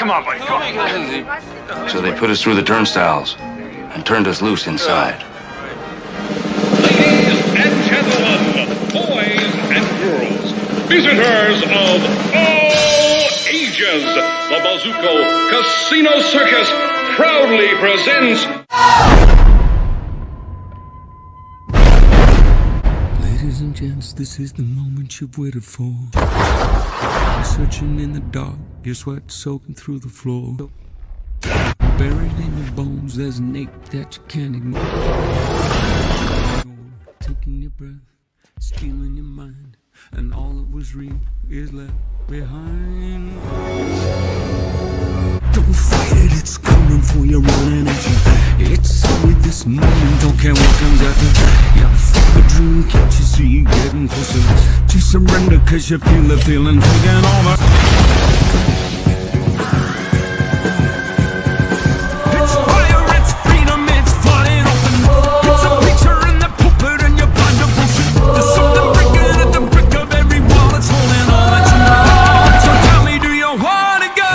him up. So they put us through the turnstiles and turned us loose inside. Ladies and gentlemen, boys and girls, visitors of all ages, the Bazuco Casino Circus proudly presents... Ladies and gents, this is the moment you've waited for. You're searching in the dark, your sweat soaking through the floor. Buried in your bones, there's an ache that you can't ignore. Taking your breath, stealing your mind, and all that was real is left behind. Don't fight it, it's coming for you, running at you. It's only this moment, don't care what comes after. Yeah, fuck the dream, can't you see you getting closer to surrender, cause you feel the feeling taking over. It's fire, it's freedom, it's flooding open. It's a picture in the pulpit and you're blind to bullshit. There's something breaking at the brick of every wall, it's holding all that you know. So tell me, do you wanna go?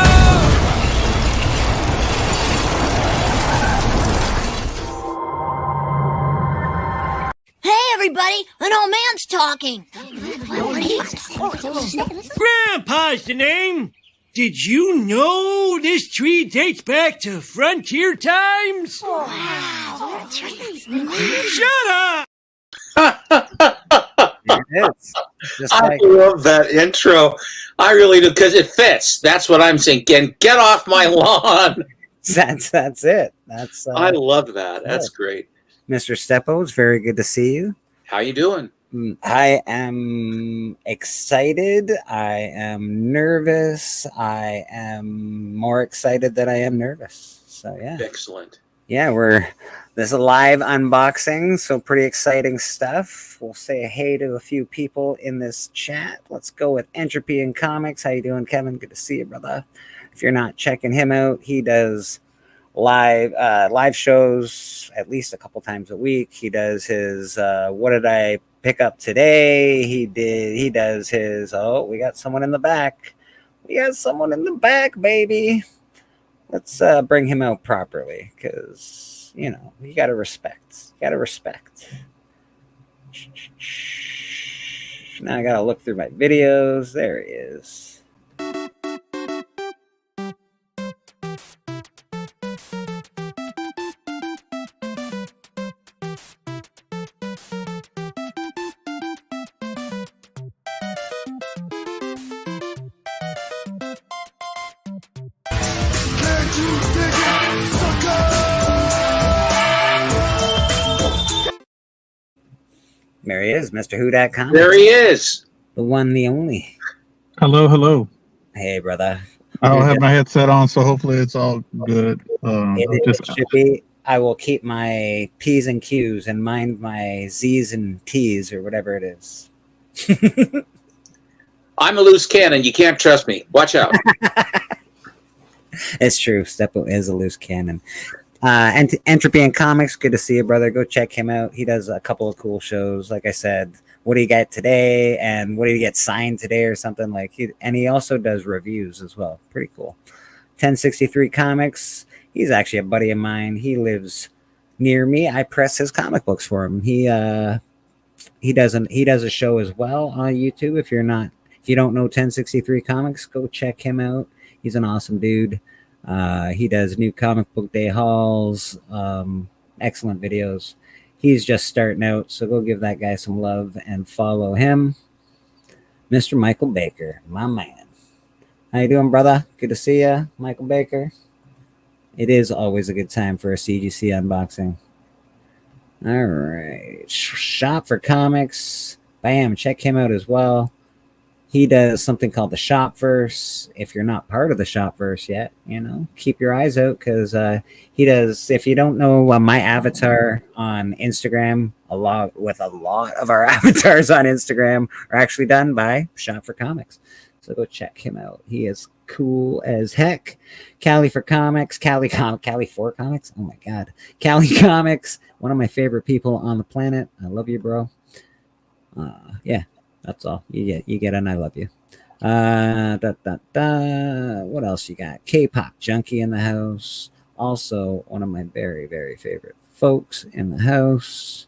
Hey, everybody! An old man's talking. Grandpa's the name. Did you know this tree dates back to frontier times? Wow. Shut up! It is. Just I love that intro. I really do, because it fits. That's what I'm saying. Get off my lawn. That's it. That's I love that. That's great. Mr. Steppo, it's very good to see you. How you doing? I am excited. I am nervous. I am more excited that I am nervous. So yeah. Excellent. Yeah, this is a live unboxing, so pretty exciting stuff. We'll say hey to a few people in this chat. Let's go with Entropy in Comics. How you doing, Kevin? Good to see you, brother. If you're not checking him out, he does live shows at least a couple times a week. He does his what did I pick up today? He does his we got someone in the back. We got someone in the back, baby. Let's bring him out properly, because you gotta respect. Now I gotta look through my videos. There he is. There he is, Mr. Who.com. There he is. The one, the only. Hello. Hey, brother. I don't have my headset on, so hopefully it's all good. It should be. I will keep my P's and Q's and mind my Z's and T's or whatever it is. I'm a loose cannon. You can't trust me. Watch out. It's true. Steppo is a loose cannon. Entropy in Comics, good to see you, brother. Go check him out. He does a couple of cool shows. Like I said, what do you get today? And what do you get signed today or something like? And he also does reviews as well. Pretty cool. 1063 Comics. He's actually a buddy of mine. He lives near me. I press his comic books for him. He does a show as well on YouTube. If you don't know 1063 Comics, go check him out. He's an awesome dude. He does new comic book day hauls, excellent videos. He's just starting out, so go give that guy some love and follow him. Mr. Michael Baker, my man. How you doing, brother? Good to see you, Michael Baker. It is always a good time for a CGC unboxing. All right. Shop for Comics. Bam, check him out as well. He does something called the Shopverse. If you're not part of the Shopverse yet, keep your eyes out, because he does. If you don't know, my avatar on Instagram, a lot of our avatars on Instagram are actually done by Shop for Comics. So go check him out. He is cool as heck. Cali for Comics, Cali for Comics. Oh my God, Cali Comics. One of my favorite people on the planet. I love you, bro. Yeah. That's all. You get an I love you. What else you got? K-pop junkie in the house. Also, one of my very, very favorite folks in the house.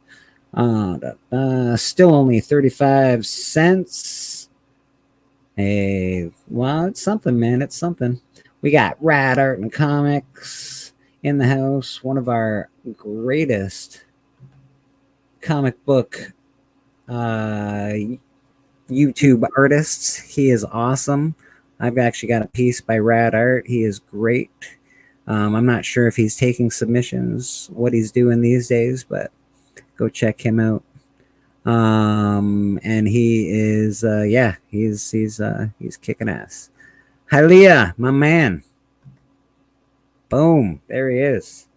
Still only 35 cents. Hey, well, it's something, man. It's something. We got Rad Art and Comics in the house. One of our greatest comic book YouTube artists. He is awesome. I've actually got a piece by Rad Art. He is great. I'm not sure if he's taking submissions, what he's doing these days, but go check him out. And he is, he's kicking ass. Hialeah, my man. Boom, there he is.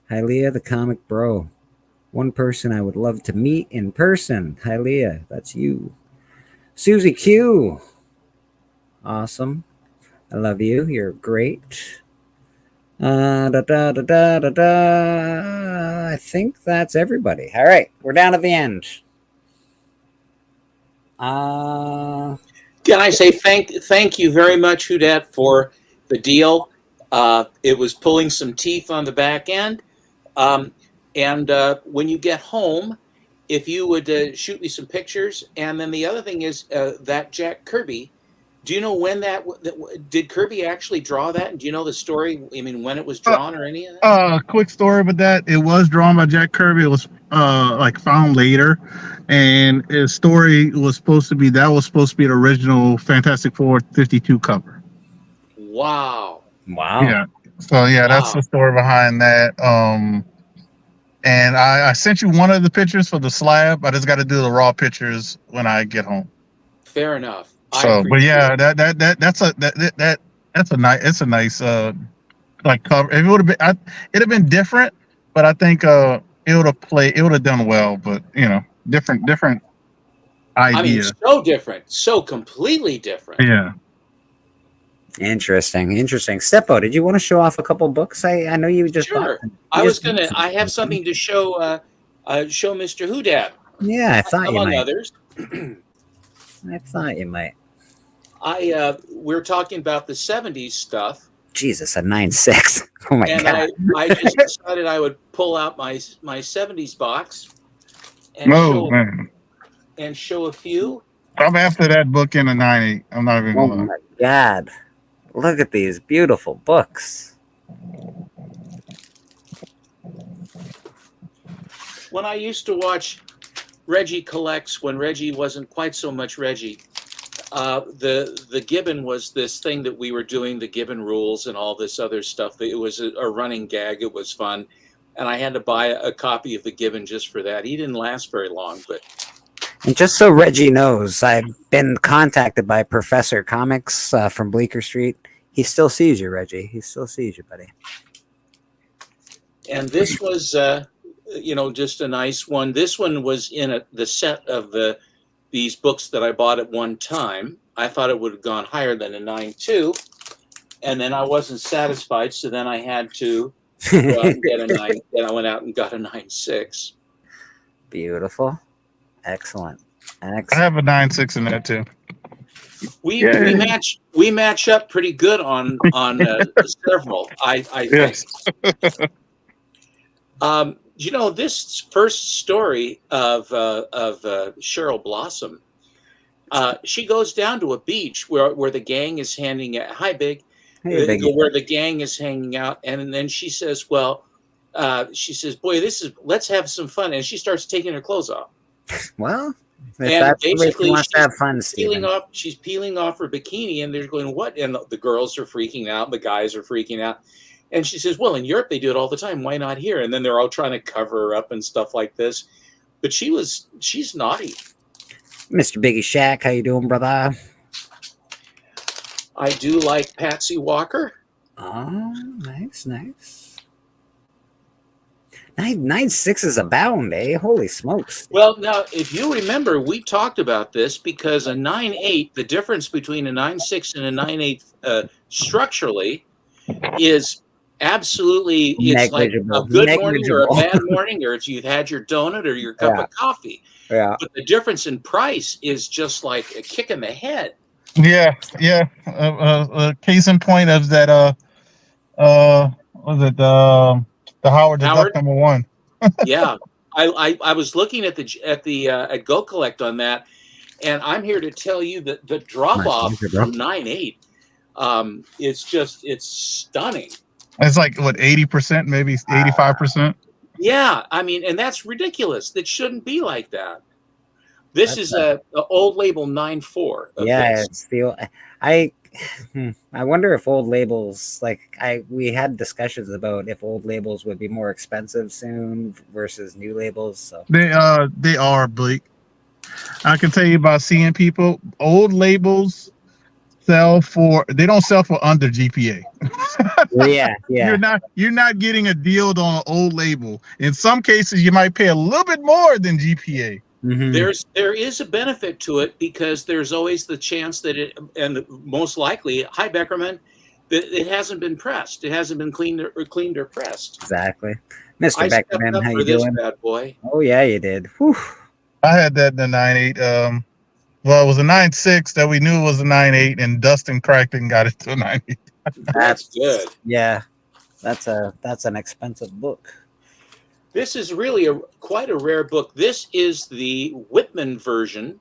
Hialeah, the comic bro. One person I would love to meet in person. Hialeah, that's you. Susie Q. Awesome. I love you. You're great. I think that's everybody. All right, we're down to the end. Can I say thank you very much, Hudette, for the deal. It was pulling some teeth on the back end. And when you get home, if you would shoot me some pictures. And then the other thing is that Jack Kirby. Do you know when did Kirby actually draw that? And do you know the story? I mean, when it was drawn or any of that? Quick story about that. It was drawn by Jack Kirby. It was like found later, and his story was supposed to be the original Fantastic Four 52 cover. Wow. Yeah. So yeah, that's the story behind that. And I sent you one of the pictures for the slab. I just got to do the raw pictures when I get home. Fair enough. So, but yeah, that's a nice like cover. If it would have been, it'd have been different, but I think it would have done well. But different idea. I mean, so different, so completely different. Yeah. Interesting. Seppo, did you want to show off a couple books? I know you just sure. I have something to show Mr. Houdat. Yeah, I thought you among might. others. I thought you might. We're talking about the 70s stuff. Jesus, a 9.6. Oh my god. I just decided I would pull out my 70s box and show a few. I'm after that book in a 9.8. I'm not even gonna lie. Oh my god. Look at these beautiful books. When I used to watch Reggie Collects, when Reggie wasn't quite so much Reggie, the Gibbon was this thing that we were doing, the Gibbon rules and all this other stuff. It was a running gag. It was fun. And I had to buy a copy of the Gibbon just for that. He didn't last very long, but... And just so Reggie knows, I've been contacted by Professor Comics from Bleecker Street. He still sees you, Reggie. He still sees you, buddy. And this was... just a nice one. This one was in the set of these books that I bought at one time. I thought it would have gone higher than a 9.2, and then I wasn't satisfied, so then I had to go out and get a 9. Then I went out and got a 9.6. Beautiful, excellent. I have a 9.6 in there too. We match up pretty good on several. I think. This first story of Cheryl Blossom, she goes down to a beach where the gang is hanging out. Hi, Big. Where the gang is hanging out. And then she says, boy, let's have some fun. And she starts taking her clothes off. Well, and basically, she wants to have fun, she's peeling off her bikini, and they're going, what? And the girls are freaking out. The guys are freaking out. And she says, well, in Europe, they do it all the time. Why not here? And then they're all trying to cover her up and stuff like this. But she's naughty. Mr. Biggie Shack, how you doing, brother? I do like Patsy Walker. Oh, nice. 9.6s abound, eh? Holy smokes. Well, now, if you remember, we talked about this because a 9.8, the difference between a 9.6 and a 9.8 structurally is... absolutely, it's like a good morning or a bad morning, or if you've had your donut or your cup of coffee. Yeah. But the difference in price is just like a kick in the head. Yeah, yeah. Case in point of that. Was it the Howard the Duck Howard? #1? Yeah. I was looking at at Go Collect on that, and I'm here to tell you that the drop My off pleasure, bro. from 9.8, it's stunning. It's like what 80%, maybe 85%. Yeah, I mean, and that's ridiculous. That shouldn't be like that. This That's is a old label 9.4 of Yeah, this. it's the I I wonder if old labels we had discussions about if old labels would be more expensive soon versus new labels. So They are bleak. I can tell you about seeing people. Old labels they don't sell for under GPA. yeah, yeah. You're not getting a deal on an old label. In some cases, you might pay a little bit more than GPA. Mhm. There is a benefit to it because there's always the chance that it, and most likely, hi Beckerman, that it hasn't been pressed. It hasn't been cleaned or pressed. Exactly. Mr. I stepped Beckerman, up how for you this doing? bad boy. Oh yeah, you did. Whew. I had that in the 9.8. Well, it was a 9.6 that we knew it was a 9.8, and Dustin cracked it and got it to a 9.8. That's good. Yeah. That's an expensive book. This is really quite a rare book. This is the Whitman version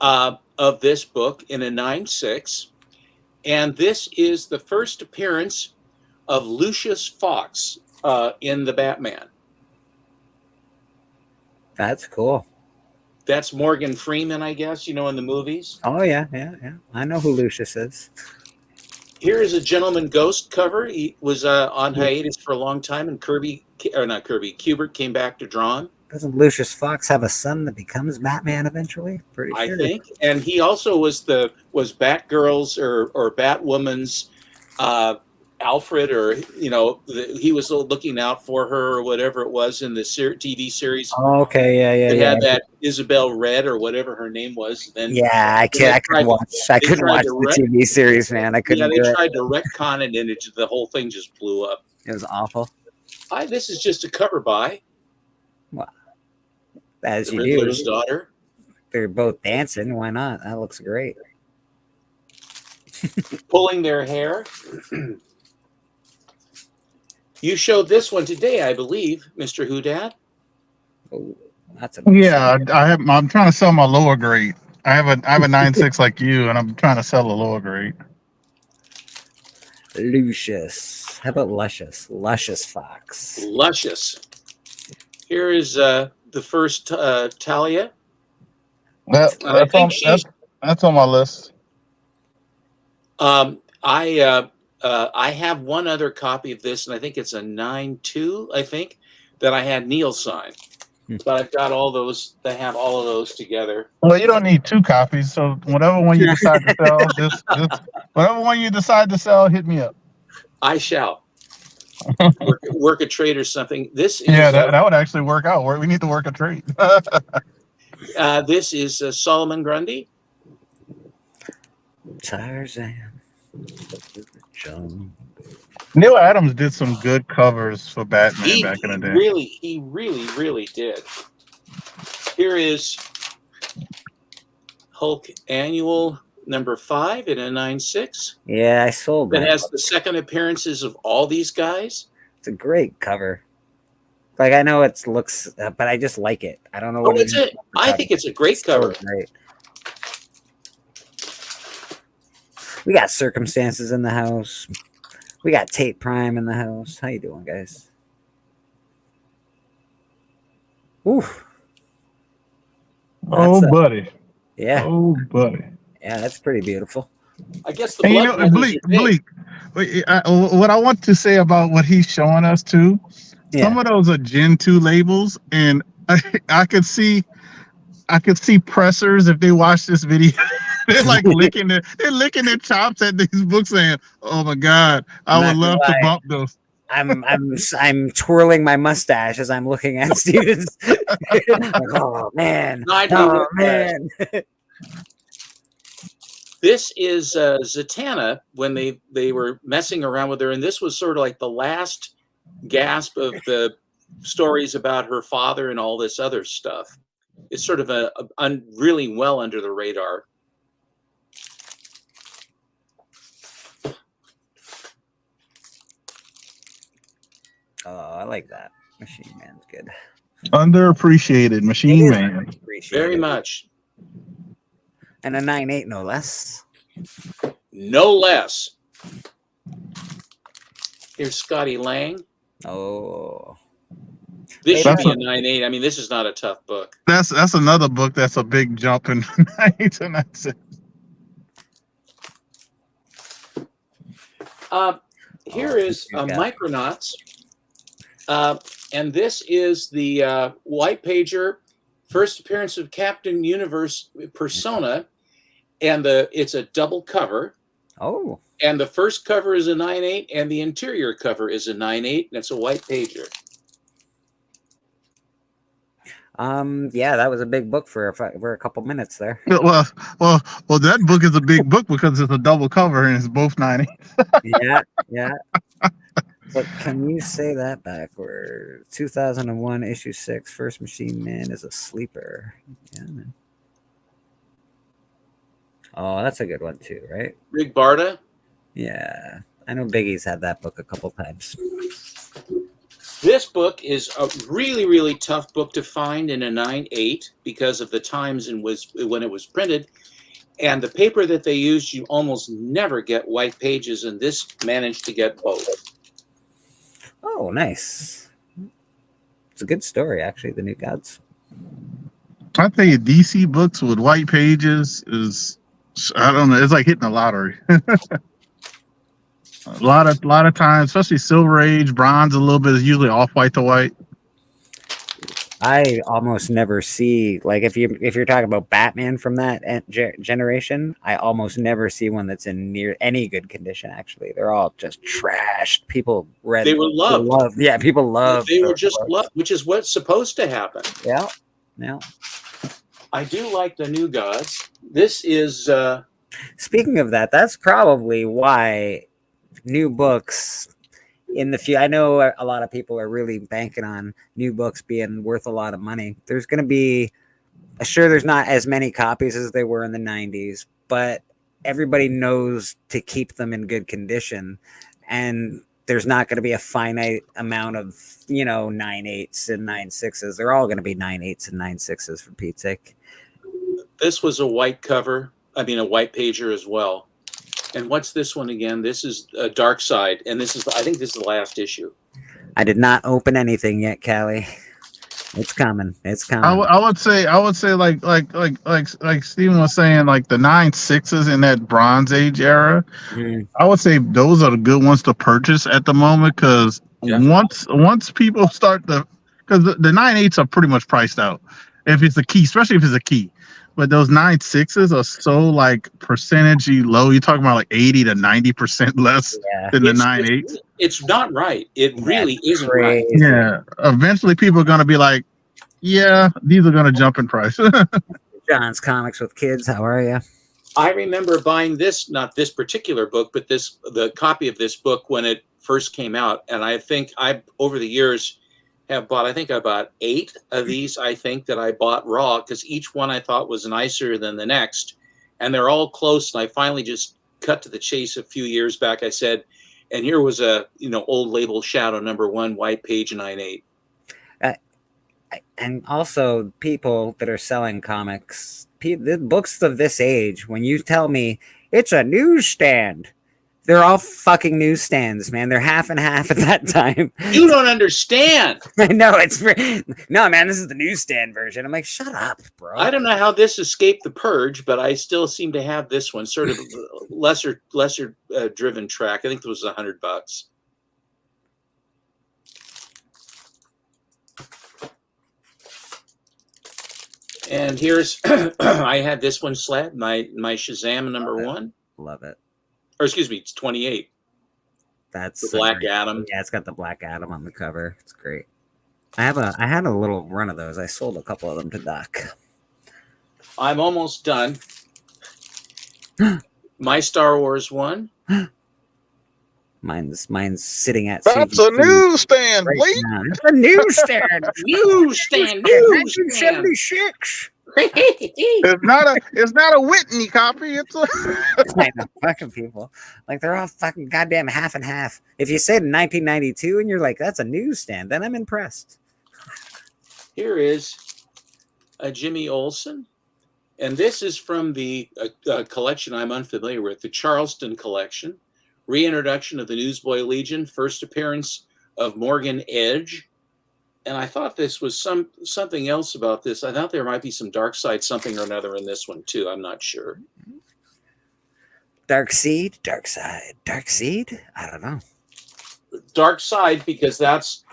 of this book in a 9.6, and this is the first appearance of Lucius Fox in the Batman. That's cool. That's Morgan Freeman, I guess, in the movies. Oh yeah, yeah, yeah. I know who Lucius is. Here is a Gentleman Ghost cover. He was on hiatus for a long time, and Kubert came back to draw him. Doesn't Lucius Fox have a son that becomes Batman eventually? Pretty sure. I think, and he also was Batgirl's or Batwoman's Alfred, or he was looking out for her or whatever it was in the TV series. Oh, okay, yeah. They had that Isabel Red or whatever her name was. Then I couldn't watch the TV series, man. I couldn't. Yeah, they tried to retcon it, and the whole thing just blew up. It was awful. This is just a cover by. Well, as the you Riddler's do. daughter. They're both dancing. Why not? That looks great. Pulling their hair. You showed this one today, I believe, Mr. Houdat. Oh, that's I'm trying to sell my lower grade. I have a 9.6 like you, and I'm trying to sell a lower grade. Lucius. How about Luscious? Luscious Fox. Luscious. Here is the first Talia. That's on my list. I have one other copy of this, and I think it's a 9.2, I think, that I had Neil sign. But I've got all those. They have all of those together. Well, you don't need 2 copies, so whatever one you decide to sell, whatever one you decide to sell, hit me up. I shall. Work a trade or something. This is, that would actually work out. We need to work a trade. This is Solomon Grundy. Tarzan. Neil Adams did some good covers for Batman back in the day. He really did. Here is Hulk Annual #5 in a 9.6. Yeah, I sold that. That Has the second appearances of all these guys. It's a great cover. Like, I know it looks, but I just like it. I don't know what it is. I think it's a great cover. Great. We got Circumstances in the house. We got Tate Prime in the house. How you doing, guys? Oof. Buddy. Yeah. Oh, buddy. Yeah, that's pretty beautiful. I guess the Bleak. What I want to say about what he's showing us too, some of those are Gen 2 labels, and I could see pressers if they watch this video. They're like licking their chops at these books, saying, "Oh my God, I would love to bump those." I'm twirling my mustache as I'm looking at Stevens. Oh man! Oh man! This is Zatanna when they were messing around with her, and this was sort of like the last gasp of the stories about her father and all this other stuff. It's sort of a really well under the radar. Oh, I like that. Machine Man's good. Underappreciated Machine Man. Very much. And a 9.8, no less. No less. Here's Scotty Lang. Oh. This should That's be a- a 9.8. I mean, this is not a tough book. That's another book that's a big jump in 9 to 9.6. Here is Micronauts. And this is the white pager, first appearance of Captain Universe Persona. And it's a double cover. Oh. And the first cover is a 9.8, and the interior cover is a 9.8, and it's a white pager. Yeah, that was a big book for a couple minutes there. Well, that book is a big book because it's a double cover and it's both 9.8. Yeah. But can you say that backwards? 2001, issue 6, First Machine Man is a sleeper. Yeah, man. Oh, that's a good one too, right? Rick Barda. Yeah, I know Biggie's had that book a couple times. This book is a really, really tough book to find in a 9.8 because of the times when it was printed. And the paper that they used, you almost never get white pages, and this managed to get both. Oh, nice. It's a good story, actually, The New Gods. I tell you, DC books with white pages is, I don't know, it's like hitting the lottery. A lot of times, especially Silver Age, Bronze, a little bit is usually off white to white. I almost never see, like, if you're talking about Batman from that generation, I almost never see one that's in near any good condition. Actually, they're all just trashed. People read. They were loved. Yeah, people loved. They were just loved, which is what's supposed to happen. Yeah. I do like The New Gods. This is. Speaking of that, that's probably why new books in the few. I know a lot of people are really banking on new books being worth a lot of money. There's going to be, sure, there's not as many copies as there were in the 90s, but everybody knows to keep them in good condition. And there's not going to be a finite amount of, 9.8s and 9.6s. They're all going to be 9.8s and 9.6s for Pete's sake. This was a white cover. I mean, a white pager as well. And what's this one again? This is Dark Side, and this is, I think this is the last issue. I did not open anything yet, Callie. It's coming. It's coming. I would say like Steven was saying, like the 9.6s in that Bronze Age era. I would say those are the good ones to purchase at the moment because once people start because the 9.8s are pretty much priced out if it's a key, especially if it's a key. But those 9.6s are so like percentage-y low. You're talking about like 80 to 90% less than the 9.8s. It's not right. It really isn't right. Yeah. Eventually people are going to be like, yeah, these are going to jump in price. John's Comics with Kids. How are you? I remember buying this, not this particular book, but the copy of this book when it first came out. And I think over the years, I bought 8 of these, I think, that I bought raw because each one I thought was nicer than the next. And they're all close. And I finally just cut to the chase a few years back. I said, and here was a, old label Shadow #1, white page 9.8. And also people that are selling comics, the books of this age, when you tell me it's a newsstand, they're all fucking newsstands, man. They're half and half at that time. You don't understand. I know no, man. This is the newsstand version. I'm like, shut up, bro. I don't know how this escaped the purge, but I still seem to have this one, sort of lesser driven track. I think it was $100. And here's I had this one slat, my Shazam #1. Love it. Or excuse me, it's 28. That's the Black Adam. Yeah, it's got the Black Adam on the cover. It's great. I had a little run of those. I sold a couple of them to Doc. I'm almost done. My Star Wars one. Mine's sitting at. That's a newsstand, right please. It's a newsstand. Newsstand. 1976. It's not a Whitney copy. It's a I know, fucking people. Like, they're all fucking goddamn half and half. If you said 1992 and you're like, that's a newsstand, then I'm impressed. Here is a Jimmy Olsen. And this is from the collection I'm unfamiliar with, the Charleston collection. Reintroduction of the Newsboy Legion, first appearance of Morgan Edge. And I thought this was something else about this. I thought there might be some dark side something or another in this one too. I'm not sure. Dark Seed, Dark Side, Dark Seed? I don't know. Dark side, because that's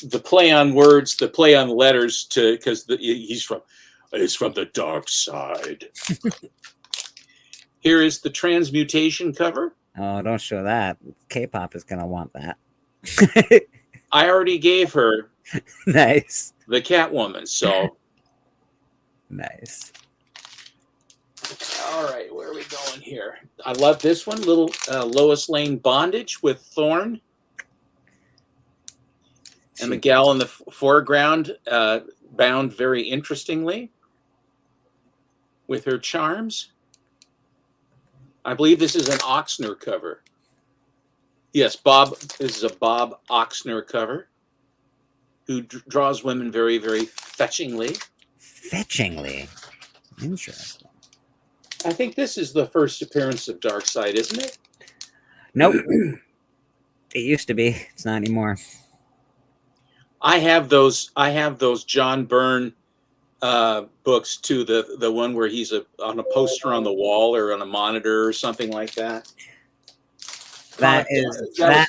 the play on words, the play on letters to, because he's from the dark side. Here is the transmutation cover. Oh, don't show that. K-pop is going to want that. I already gave her Nice. the Catwoman, so. Nice. All right, where are we going here? I love this one, little Lois Lane bondage with Thorn. And the gal in the foreground bound very interestingly with her charms. I believe this is an Oxner cover. Yes, this is a Bob Oxner cover, who draws women very, very fetchingly. Fetchingly? Interesting. I think this is the first appearance of Darkseid, isn't it? Nope. It used to be. It's not anymore. I have those John Byrne books too. The one where he's on a poster on the wall or on a monitor or something like that. That is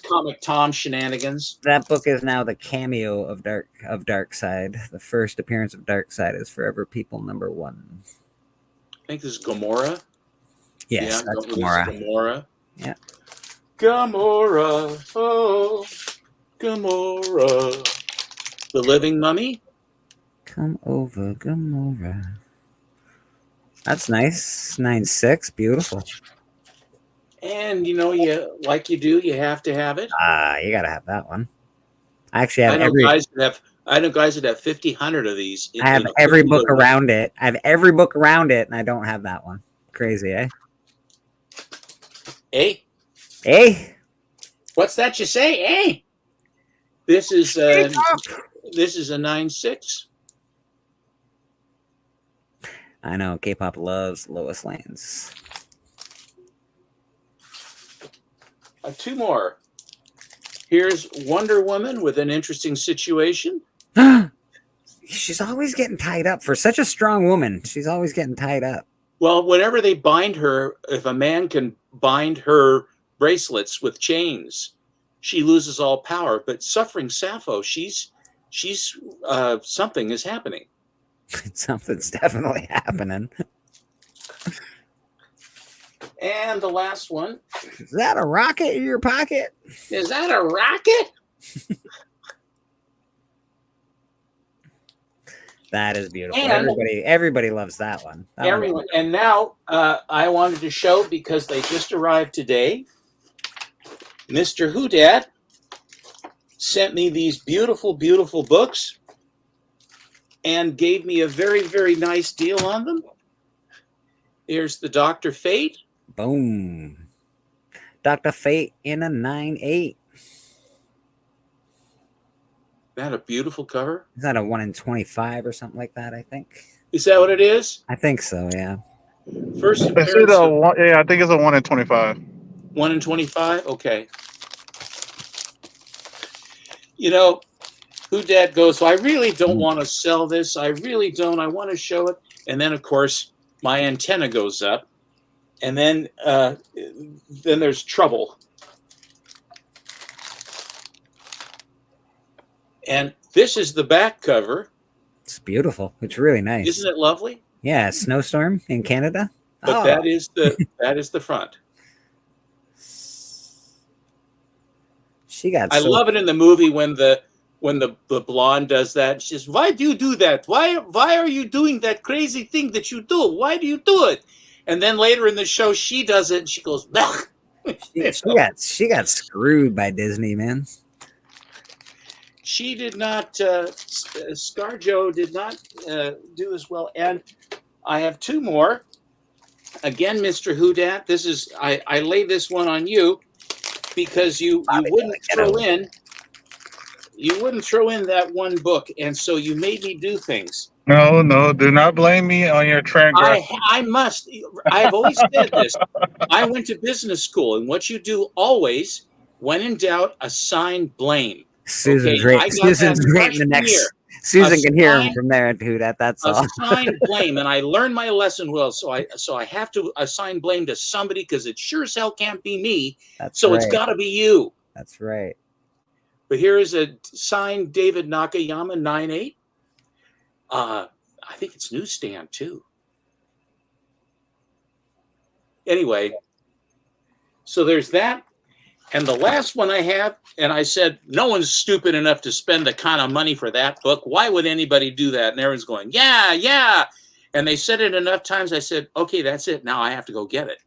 Comic Tom shenanigans. That book is now the cameo of Darkseid. The first appearance of Darkseid is Forever People #1. I think this is Gamora. Yes, that's Gamora. Gamora. Yeah. Gamora, oh, Gamora. The Living Mummy. Come over, Gamora. That's nice. 9.6, beautiful. And you know, you have to have it. You gotta have that one. I actually have I know guys that have 50, 100 of these. I have every book around it. I have every book around it, and I don't have that one. Crazy, eh? Eh? What's that you say? Eh? This is a 9.6. I know K-pop loves Lois Lanes. Two more. Here's Wonder Woman with an interesting situation. She's always getting tied up. For such a strong woman, she's always getting tied up. Well, whenever they bind her, if a man can bind her bracelets with chains, she loses all power. But suffering Sappho, she's something is happening. Something's definitely happening. And the last one. Is that a rocket in your pocket? Is that a rocket? That is beautiful. And everybody loves that one. Everyone. And now I wanted to show, because they just arrived today, Mr. Whodad sent me these beautiful, beautiful books and gave me a very, very nice deal on them. Here's the Dr. Fate. Boom. Dr. Fate in a 9.8. That a beautiful cover? Is that a 1 in 25 or something like that, I think? Is that what it is? I think so, yeah. First appearance. I think it's a 1 in 25. 1 in 25? Okay. You know, Whodad goes, so I really don't want to sell this. I really don't. I want to show it. And then, of course, my antenna goes up. And then there's trouble. And this is the back cover. It's beautiful. It's really nice. Isn't it lovely? Yeah, snowstorm in Canada. But that is the front. I love it in the movie when the blonde does that. She says, "Why do you do that? Why are you doing that crazy thing that you do? Why do you do it?" And then later in the show, she does it, and she goes, she got screwed by Disney, man. she did not. ScarJo did not do as well. And I have two more. Again, Mr. Houdat, this is I lay this one on you because you wouldn't throw in that one book, and so you made me do things. No, do not blame me on your transgression. I must. I've always said this. I went to business school, and what you do always, when in doubt, assign blame. Susan's Okay, right. Susan's right in the next. Susan can hear him from there, dude. That's all. Assign blame, and I learned my lesson well. So I have to assign blame to somebody because it sure as hell can't be me. That's so right. It's got to be you. That's right. But here is a signed David Nakayama 9/8. I think it's newsstand too. Anyway, so there's that. And the last one I have, and I said, no one's stupid enough to spend the kind of money for that book. Why would anybody do that? And everyone's going, yeah, yeah. And they said it enough times. I said, okay, that's it. Now I have to go get it.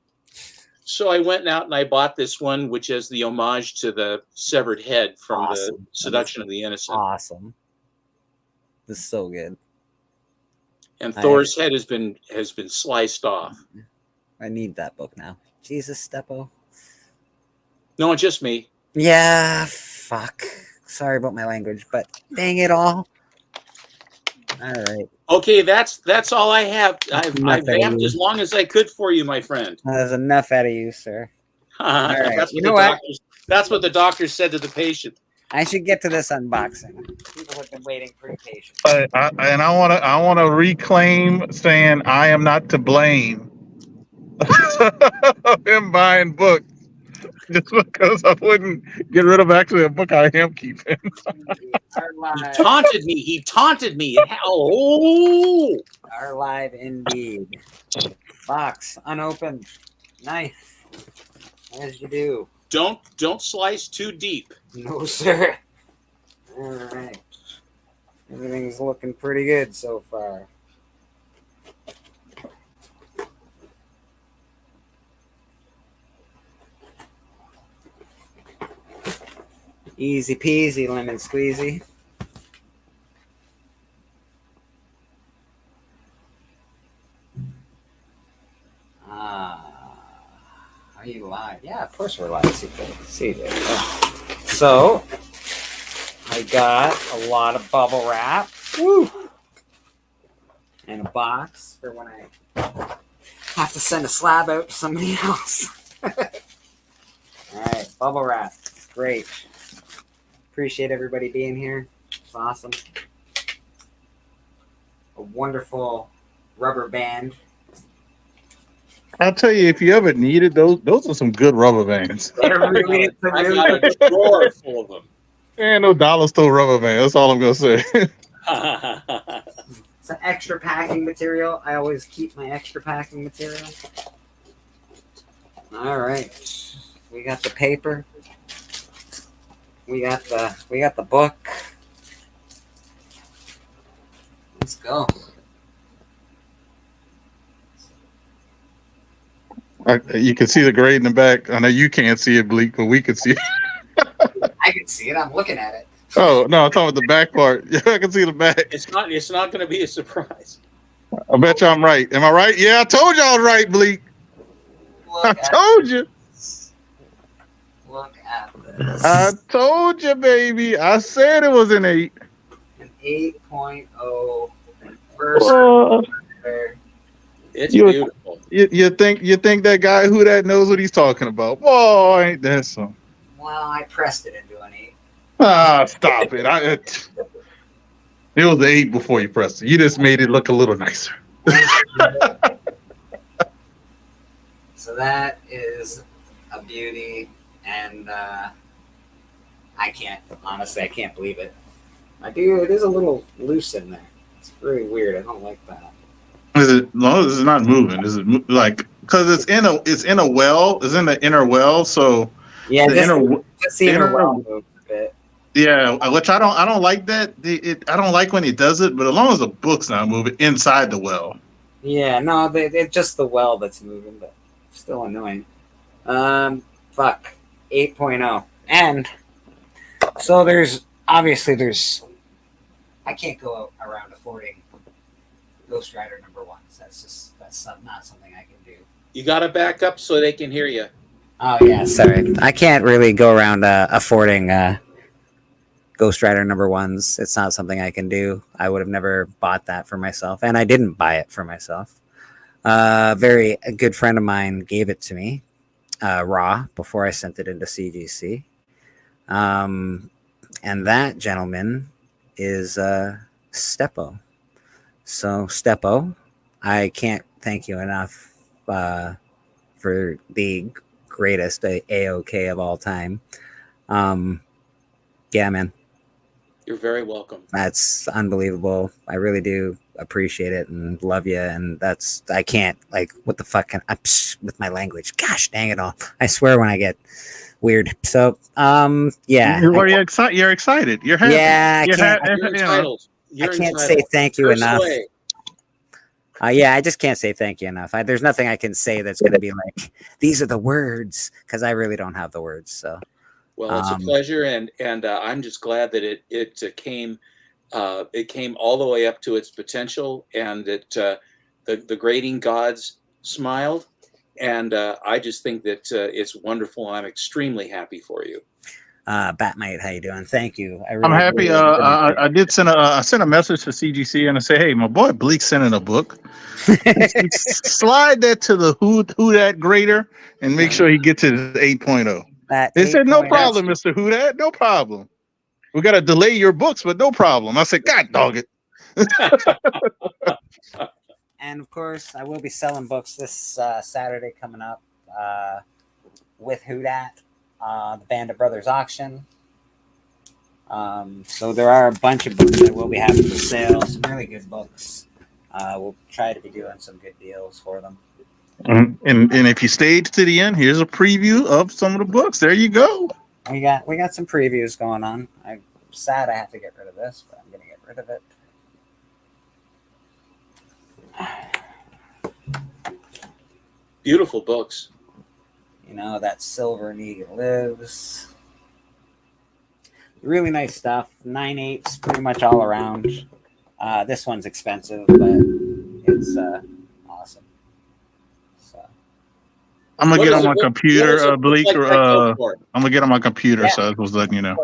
So I went out and I bought this one, which is the homage to the severed head from the Seduction of the Innocent. Awesome. This is so good. And Thor's head has been sliced off. I need that book now. Jesus, Steppo. No, just me. Yeah, fuck. Sorry about my language, but dang it all. All right. Okay, that's all I have. I've vamped as long as I could for you, my friend. There's enough out of you, sir. All right. That's you know what? That's what the doctor said to the patient. I should get to this unboxing. People have been waiting pretty patient. I want to reclaim saying I am not to blame of him buying books. Just because I wouldn't get rid of actually a book I am keeping. He taunted me. He taunted me. Oh, Our live indeed. Box unopened. Knife. As you do. Don't slice too deep. No, sir. All right. Everything's looking pretty good so far. Easy peasy, lemon squeezy. Are you live? Yeah, of course we're live. See there. So, I got a lot of bubble wrap. Woo! And a box for when I have to send a slab out to somebody else. All right, bubble wrap. It's great. Appreciate everybody being here. It's awesome. A wonderful rubber band. I'll tell you, if you ever needed those are some good rubber bands. I got a drawer full of them. There ain't no dollar store rubber band. That's all I'm gonna say. It's an extra packing material. I always keep my extra packing material. All right, we got the paper. We got the book. Let's go. You can see the grade in the back. I know you can't see it, Bleak, but we can see it. I can see it. I'm looking at it. Oh no, I'm talking about the back part. Yeah, I can see the back. It's not going to be a surprise. I bet you I'm right. Am I right? Yeah, I told you I was right, Bleak. I told you. Look at this. I told you, baby. I said it was an 8. An 8.0 first. It's beautiful. You think that guy who that knows what he's talking about? Boy, ain't that some? Well, I pressed it into an 8. Ah, stop it. It was an 8 before you pressed it. You just made it look a little nicer. So that is a beauty, and I can't believe it. It is a little loose in there. It's very weird. I don't like that. Is it? No, this is not moving. Is it like because it's in a well? It's in the inner well. So yeah, the inner well moves a bit. Yeah, which I don't like that. I don't like when he does it, but as long as the book's not moving inside the well. Yeah, no, it's just the well that's moving, but still annoying. 8.0. And so there's obviously I can't go around affording Ghost Rider #1s. That's not something I can do. You got to back up so they can hear you. Oh yeah, sorry. I can't really go around affording Ghost Rider #1s. It's not something I can do. I would have never bought that for myself, and I didn't buy it for myself. A good friend of mine gave it to me raw before I sent it into CGC. And that gentleman is Steppo. So Steppo, I can't thank you enough for the greatest AOK of all time. Yeah, man. You're very welcome. That's unbelievable. I really do appreciate it and love you. And I can't, like, what the fuck with my language. Gosh dang it all. I swear when I get weird. So, yeah. You're excited. You're excited. You're happy. Yeah, You're entitled. I can't say thank you enough. Away. Yeah, I just can't say thank you enough. There's nothing I can say that's going to be like, these are the words, because I really don't have the words. So, well, it's a pleasure, and I'm just glad that it came all the way up to its potential, and that the grading gods smiled, and I just think that it's wonderful, and I'm extremely happy for you. Batmite, how you doing? Thank you. I'm happy. I did send a message to CGC and I say, hey, my boy Bleak sent in a book. Slide that to the who that grader and make sure he gets it 8.0. They said, no problem, Mr. Who that, no problem. We got to delay your books, but no problem. I said, God dog it. And of course, I will be selling books this Saturday coming up with Who Dat. The Band of Brothers auction. So there are a bunch of books that we'll be having for sale. Some really good books. We'll try to be doing some good deals for them. And if you stayed to the end, here's a preview of some of the books. There you go. We got some previews going on. I'm sad I have to get rid of this, but I'm going to get rid of it. Beautiful books. You know, that Silver Knee Lives. Really nice stuff. 9/8, pretty much all around. This one's expensive, but it's awesome. So I'm gonna get on my computer, Bleak. I'm gonna get on my computer, so I was letting you know.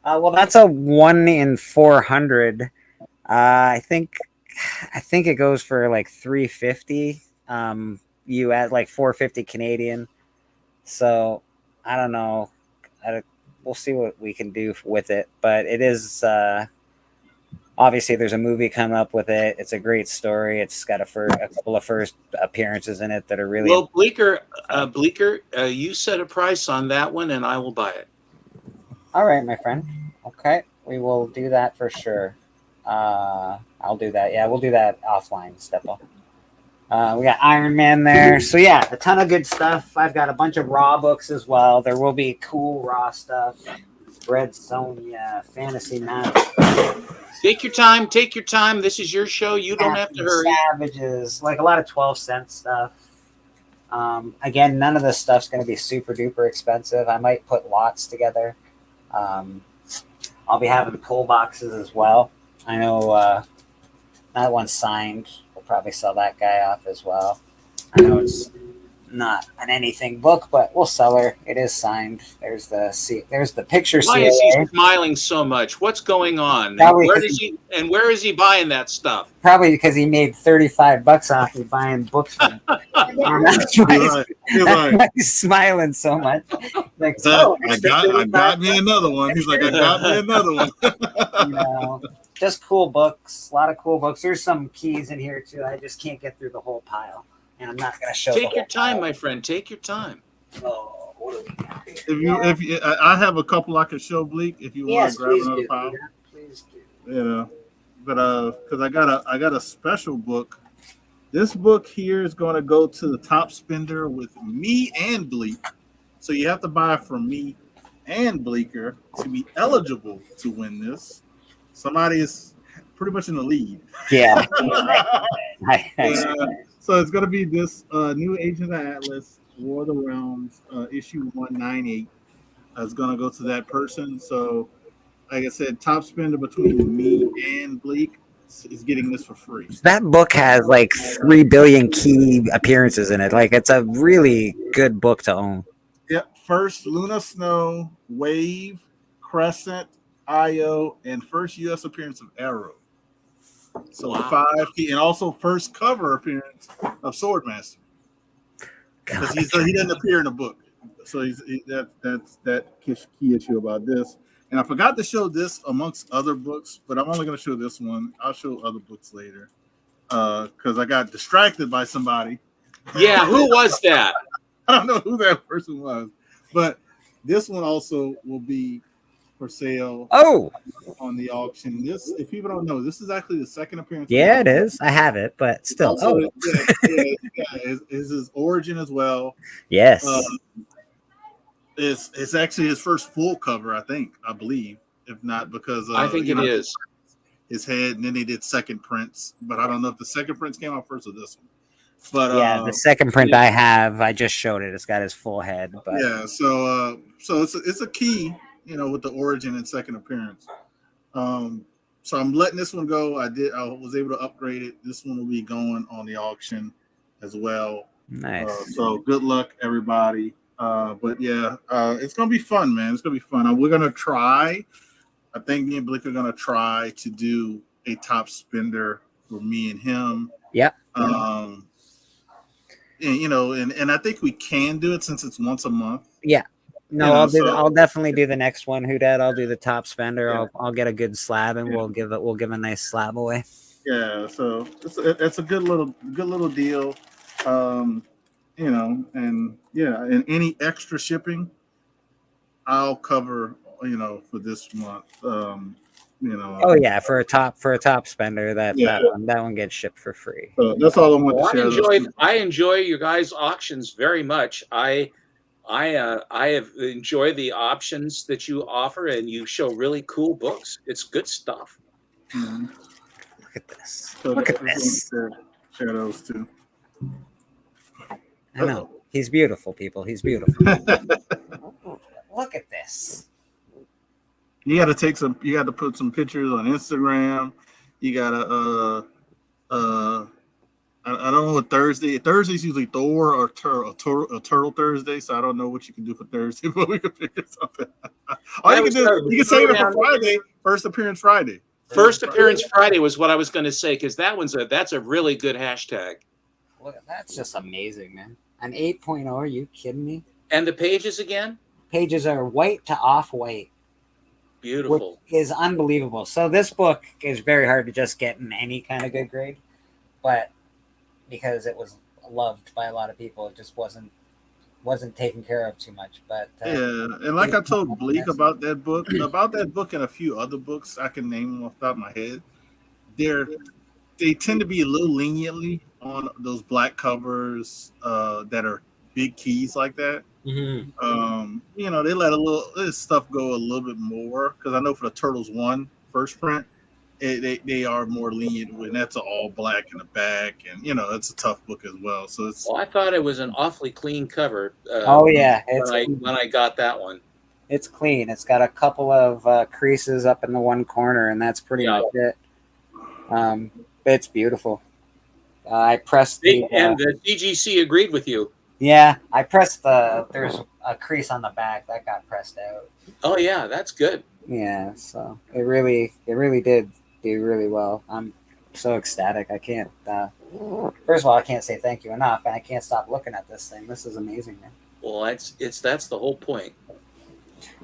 Well, that's a 1 in 400. I think it goes for like $350. You add like $450 Canadian. So I don't know. We'll see what we can do with it. But it is obviously there's a movie coming up with it. It's a great story. It's got a couple of first appearances in it that are really well. Bleeker, you set a price on that one, and I will buy it. All right, my friend. Okay, we will do that for sure. I'll do that. Yeah, we'll do that offline, Steppo. We got Iron Man there. So yeah, a ton of good stuff. I've got a bunch of raw books as well. There will be cool raw stuff. Red Sonja, Fantasy Magic. Take your time. Take your time. This is your show. You don't have to hurry. Savages, like a lot of 12-cent stuff. Again, none of this stuff's going to be super duper expensive. I might put lots together. I'll be having pull boxes as well. I know that one's signed. Probably sell that guy off as well. I know it's not an anything book, but we'll sell her. It is signed. There's the picture. Why is he smiling so much? What's going on? Where is he buying that stuff? Probably because he made $35 off me buying books from him. That's why he's smiling so much. Like, I got me another one. He's like, I got me another one. You know, just cool books. A lot of cool books. There's some keys in here too. I just can't get through the whole pile, and I'm not going to show. Take your time, my friend. Take your time. Oh, what do we got here? If you, I have a couple I could show Bleak if you want to grab another pile. Please do. You know, but because I got a special book. This book here is going to go to the top spender with me and Bleak. So you have to buy it from me and Bleaker to be eligible to win this. Somebody is pretty much in the lead. Yeah. So it's going to be this new Agents of Atlas, War of the Realms, issue 198. It's going to go to that person. So like I said, top spender between me and Bleak is getting this for free. That book has like 3 billion key appearances in it. Like, it's a really good book to own. Yep. First Luna Snow, Wave, Crescent, Io, and first U.S. appearance of Arrow. So 5 key, and also first cover appearance of Swordmaster. Because he doesn't appear in the book. So that key issue about this. And I forgot to show this amongst other books, but I'm only going to show this one. I'll show other books later because I got distracted by somebody. Yeah, who was that? I don't know who that person was, but this one also will be for sale. Oh, on the auction. This, if people don't know, this is actually the second appearance. yeah, it is. I have it, but still. Also, Oh, is his origin as well. yes. It's actually his first full cover, I believe, if not because I think it is his head, and then they did second prints, but I don't know if the second prints came out first or this one. But yeah, the second print I have, I just showed it. It's got his full head. But yeah, so it's a key, with the origin and second appearance. So I'm letting this one go. I was able to upgrade it. This one will be going on the auction as well. Nice. So good luck, everybody. But yeah, it's gonna be fun, man. It's gonna be fun. We're gonna try. I think me and Blake are gonna try to do a top spender for me and him. Yep. And I think we can do it since it's once a month. Yeah. No, I'll definitely do the next one. Who dat? I'll do the top spender. Yeah. I'll get a good slab, and we'll give a nice slab away. Yeah. So it's a good little deal. And yeah, and any extra shipping, I'll cover. For this month. Oh yeah, for a top spender, that one gets shipped for free. So that's all I want to share. I enjoy your guys' auctions very much. I have enjoyed the options that you offer, and you show really cool books. It's good stuff. Mm-hmm. Look at this. So Look at this. Share those too. I know. He's beautiful, people. He's beautiful. Look at this. You got to put some pictures on Instagram. You got to I don't know what Thursday. Thursday's usually Thor or Turtle Thursday, so I don't know what you can do for Thursday, but we can figure something out. You can save it for Friday, first appearance Friday. First appearance Friday was what I was going to say, because that's a really good hashtag. Look, that's just amazing, man. An 8.0, are you kidding me? And the pages again? Pages are white to off-white. Beautiful. Which is unbelievable. So this book is very hard to just get in any kind of good grade, but because it was loved by a lot of people, it just wasn't taken care of too much. But yeah, and like I told Bleak about that book and a few other books, I can name them off the top of my head. They tend to be a little leniently on those black covers that are big keys like that. Mm-hmm. They let this stuff go a little bit more, because I know for the Turtles 1 first print, they are more lenient when that's all black in the back, and it's a tough book as well. So it's. Well, I thought it was an awfully clean cover. Oh yeah, when I got that one, it's clean. It's got a couple of creases up in the one corner, and that's pretty much it. It's beautiful. I pressed and the DGC agreed with you. Yeah, I pressed there's a crease on the back that got pressed out. Oh yeah, that's good. Yeah, so it really did do really well. I'm so ecstatic. I can't. First of all, I can't say thank you enough, and I can't stop looking at this thing. This is amazing, man. Well, that's the whole point.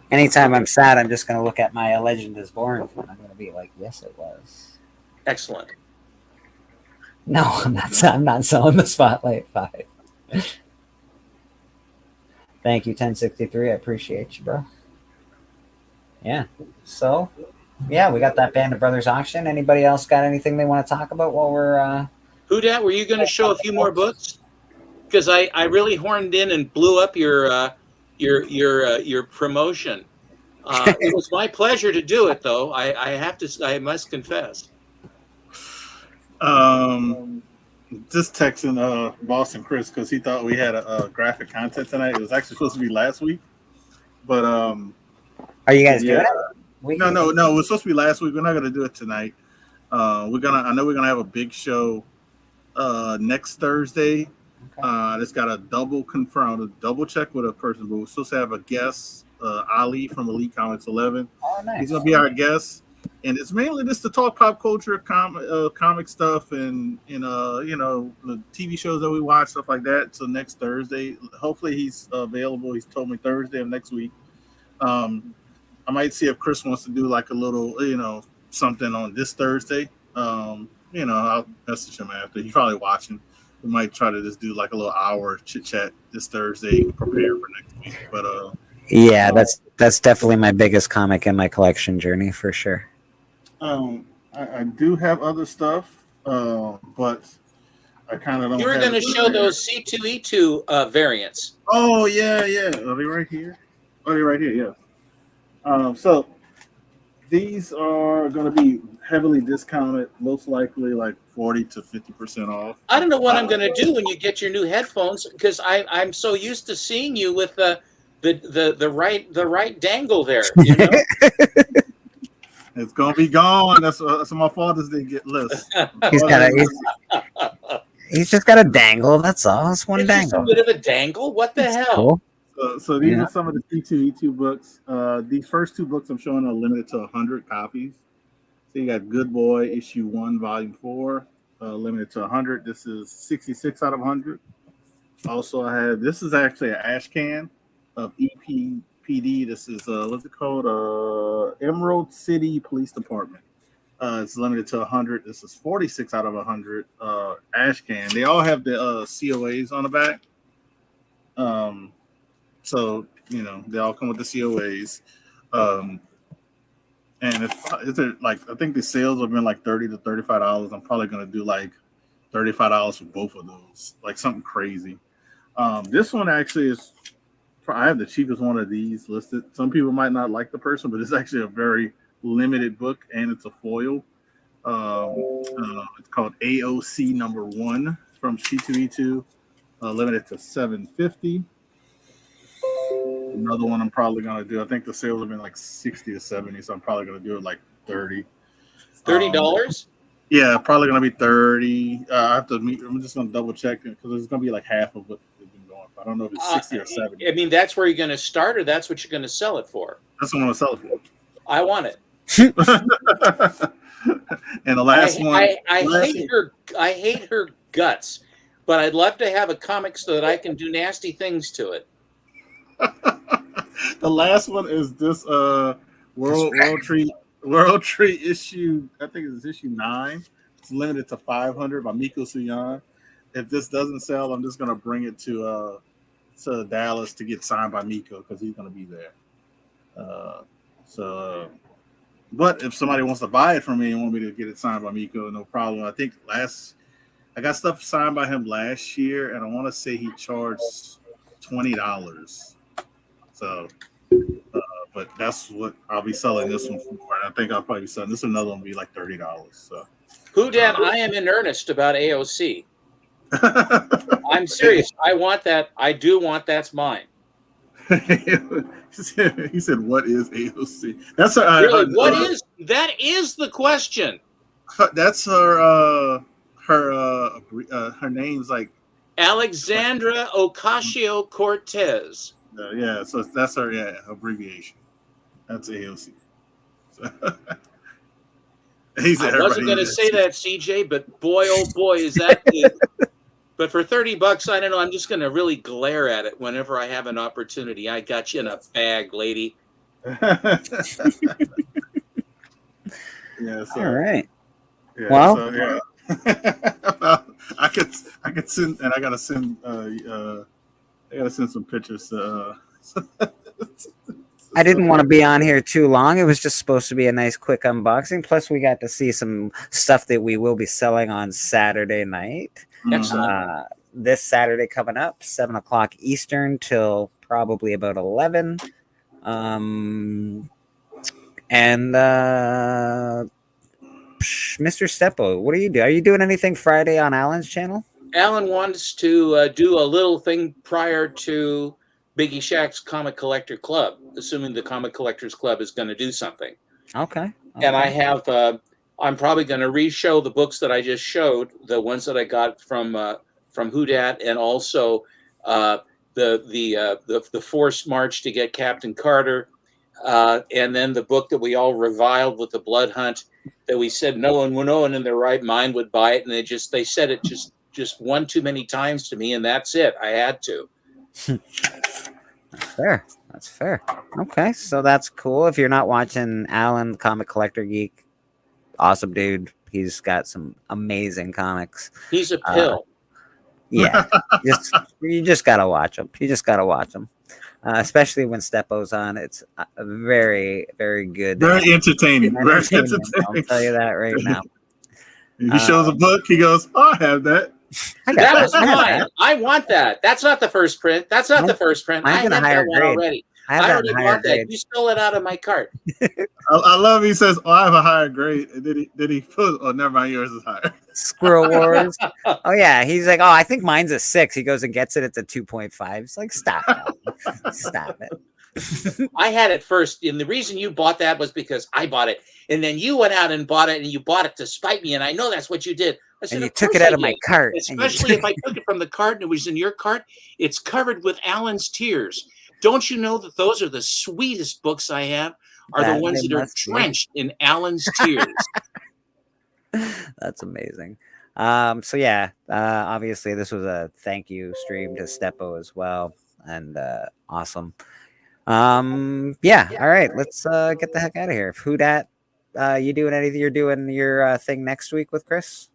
Anytime I'm sad, I'm just gonna look at my A Legend Is Born, and I'm gonna be like, yes, it was. Excellent. No, I'm not selling the Spotlight 5. Thank you, 1063. I appreciate you, bro. Yeah. So, yeah, we got that Band of Brothers auction. Anybody else got anything they want to talk about while we're Who dat? Were you going to show a few more books? Because I really horned in and blew up your promotion. It was my pleasure to do it, though. I must confess. Just texting Boston Chris because he thought we had a graphic content tonight. It was actually supposed to be last week, but are you guys doing it? No, no, no. It was supposed to be last week. We're not gonna do it tonight. I know we're gonna have a big show next Thursday. It's got a double confirmed, a double check with a person, but we're supposed to have a guest, Ali from Elite Comics 11. Oh, nice. He's gonna be our guest, and it's mainly just to talk pop culture, comic stuff, and the TV shows that we watch, stuff like that. So next Thursday, hopefully he's available. He's told me Thursday of next week. I might see if Chris wants to do like a little, something on this Thursday. I'll message him after. He's probably watching. We might try to just do like a little hour chit chat this Thursday, prepare for next week. But yeah, that's definitely my biggest comic in my collection journey for sure. I do have other stuff, but I kind of don't. You were going to show those C2E2 variants. Oh yeah. Are they right here? Oh, they're right here. Yeah. So these are going to be heavily discounted, most likely like 40 to 50% off. I don't know what I'm going to do when you get your new headphones, because I'm so used to seeing you with the right dangle there. You know? It's gonna be gone. That's my fathers didn't get list. He's just got a dangle. That's all. It's one dangle. A bit of a dangle. What the hell? Cool. So these are some of the C2E2 books. These first two books I'm showing are limited to 100 copies. So you got Good Boy issue 1, volume 4, limited to 100. This is 66 out of 100. Also, I have this is actually an ash can of EPPD. This is what's it called? Emerald City Police Department. It's limited to 100. This is 46 out of 100. Ash can. They all have the COAs on the back. So they all come with the COAs. And it's like I think the sales have been like $30 to $35. I'm probably gonna do like $35 for both of those, like something crazy. This one actually is. I have the cheapest one of these listed. Some people might not like the person, but it's actually a very limited book, and it's a foil. It's called AOC number 1 from C2E2, limited to $7.50. Another one I'm probably gonna do. I think the sales have been like 60 to 70, so I'm probably gonna do it like 30. $30? Yeah, probably gonna be 30. I have to I'm just gonna double check it because it's gonna be like half of what they've been going for. I don't know if it's 60 or 70. I mean, that's where you're gonna start, or that's what you're gonna sell it for? That's what I'm gonna sell it for. I want it. And the last one, I hate her guts, but I'd love to have a comic so that I can do nasty things to it. The last one is this World Tree issue. I think it's issue 9. It's limited to 500 by Miko Suyan. If this doesn't sell, I'm just gonna bring it to Dallas to get signed by Miko because he's gonna be there. But if somebody wants to buy it from me and want me to get it signed by Miko, no problem. I think I got stuff signed by him last year, and I want to say he charged $20. So, but that's what I'll be selling this one for. And I think I'll probably be selling this. Another one will be like $30. So, Houdan, I am in earnest about AOC. I'm serious. I want that. I do want that's mine. He said, "What is AOC?" That's really, that is the question. That's her. Her name's like Alexandra Ocasio-Cortez. Yeah, so that's her abbreviation. That's AOC. So, I wasn't going to say that, CJ, but boy, oh boy, is that good. But for $30, I don't know. I'm just going to really glare at it whenever I have an opportunity. I got you in a bag, lady. Yeah. So, all right. Yeah, well, so, yeah. I could send, and I gotta send some pictures. I didn't want to be on here too long. It was just supposed to be a nice quick unboxing. Plus, we got to see some stuff that we will be selling on Saturday night. Excellent. This Saturday coming up, 7:00 Eastern till probably about 11. Mr. Steppo, what are you doing? Are you doing anything Friday on Alan's channel? Alan wants to do a little thing prior to Biggie Shack's Comic Collector Club, assuming the Comic Collectors Club is going to do something. Okay. And I have. I'm probably going to re-show the books that I just showed, the ones that I got from Whodad, and also the forced march to get Captain Carter, and then the book that we all reviled with the Blood Hunt, that we said no one in their right mind would buy it, and they said it just one too many times to me, and that's it. I had to. That's fair. Okay, so that's cool. If you're not watching Alan, Comic Collector Geek, awesome dude. He's got some amazing comics. He's a pill. Yeah, you just gotta watch him. You just gotta watch him, especially when Steppo's on. It's very, very good. Very entertaining. Very entertaining. I'll tell you that right now. He shows a book. He goes, "Oh, I have that." That was mine. I want that. That's not the first print. That's not the first print. I have that one already. I already bought that. You stole it out of my cart. I love. He says, "Oh, I have a higher grade." And then he put, "Oh, never mind. Yours is higher." Squirrel Wars. Oh yeah, he's like, "Oh, I think mine's a 6." He goes and gets it. It's a 2.5. It's like, stop it. Stop it. I had it first, and the reason you bought that was because I bought it, and then you went out and bought it, and you bought it to spite me, and I know that's what you did. I said, and you took it out of my cart. Especially if I took it from the cart and it was in your cart. It's covered with Alan's tears. Don't you know that those are the sweetest books I have? Are the ones that are drenched in Alan's tears. That's amazing. So yeah, obviously this was a thank you stream to Steppo as well, and awesome. Yeah. All right, let's get the heck out of here. Who dat? You doing anything? You're doing your thing next week with Chris?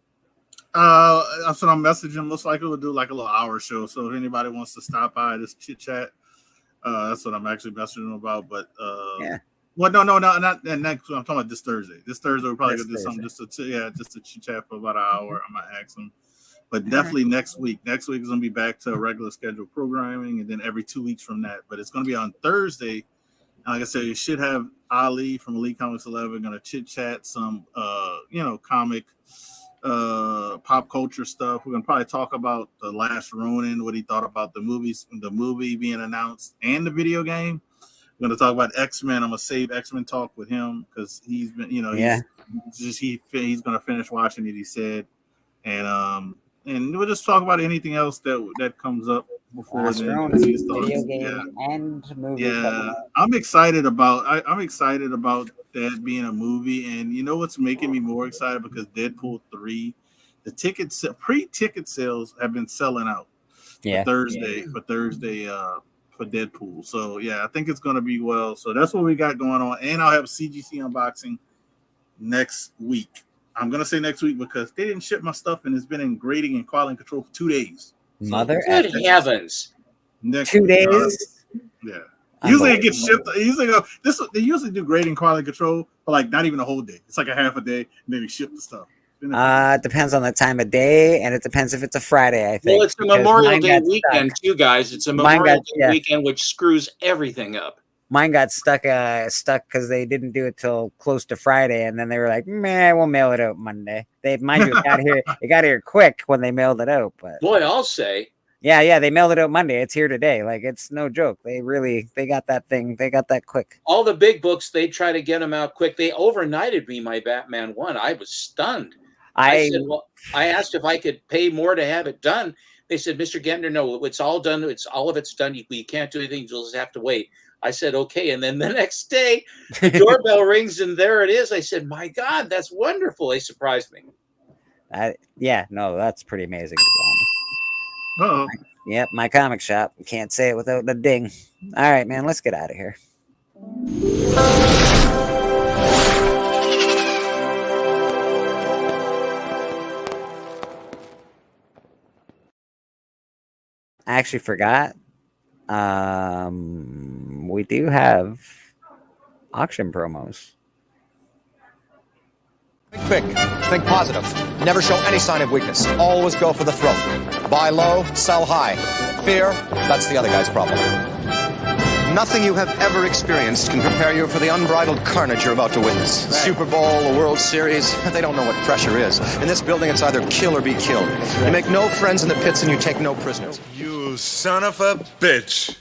That's what I'm messaging. Looks like we'll do like a little hour show. So if anybody wants to stop by, just chit chat. That's what I'm actually messaging them about. But yeah. Well, no, not next. I'm talking about this Thursday. This Thursday we're probably gonna do something just to chit chat for about an hour. I might ask them. But definitely next week. Next week is gonna be back to regular scheduled programming, and then every 2 weeks from that. But it's gonna be on Thursday. Like I said, you should have Ali from Elite Comics 11 gonna chit chat some comic pop culture stuff. We're gonna probably talk about The Last Ronin, what he thought about the movie being announced, and the video game. We're gonna talk about X-Men. I'm gonna save X-Men talk with him because he's been, he's gonna finish watching it. He said, and we'll just talk about anything else that comes up before then. Video game and movie. Yeah, I'm excited about that being a movie, and you know what's making me more excited, because Deadpool 3, the pre-ticket sales have been selling out. For Thursday for Deadpool. So yeah, I think it's gonna be well. So that's what we got going on, and I'll have CGC unboxing next week. I'm gonna say next week because they didn't ship my stuff, and it's been in grading and quality control for 2 days. Mother good heavens! 2 days. Yeah. Usually it gets shipped. They usually do grading quality control for like not even a whole day. It's like a half a day, and then they ship the stuff. It depends on the time of day, and it depends if it's a Friday, I think. Well, it's a Memorial Day weekend too, guys. It's a Memorial Day weekend, which screws everything up. Mine got stuck because they didn't do it till close to Friday, and then they were like, "Man, we'll mail it out Monday." It got here quick when they mailed it out. But boy, I'll say, yeah, they mailed it out Monday. It's here today. Like, it's no joke. They got that thing. They got that quick. All the big books, they try to get them out quick. They overnighted me my Batman 1. I was stunned. I said, well, I asked if I could pay more to have it done. They said, Mr. Gentner, no, it's all done. All of it's done. You can't do anything. You'll just have to wait. I said, okay. And then the next day, the doorbell rings, and there it is. I said, my God, that's wonderful. They surprised me. That's pretty amazing. Uh-oh. Yep, my comic shop. Can't say it without a ding. All right, man, let's get out of here. I actually forgot. We do have auction promos. Think big. Think positive. Never show any sign of weakness. Always go for the throat. Buy low, sell high. Fear, that's the other guy's problem. Nothing you have ever experienced can prepare you for the unbridled carnage you're about to witness. Right. Super Bowl, the World Series, they don't know what pressure is. In this building, it's either kill or be killed. Right. You make no friends in the pits and you take no prisoners. You son of a bitch.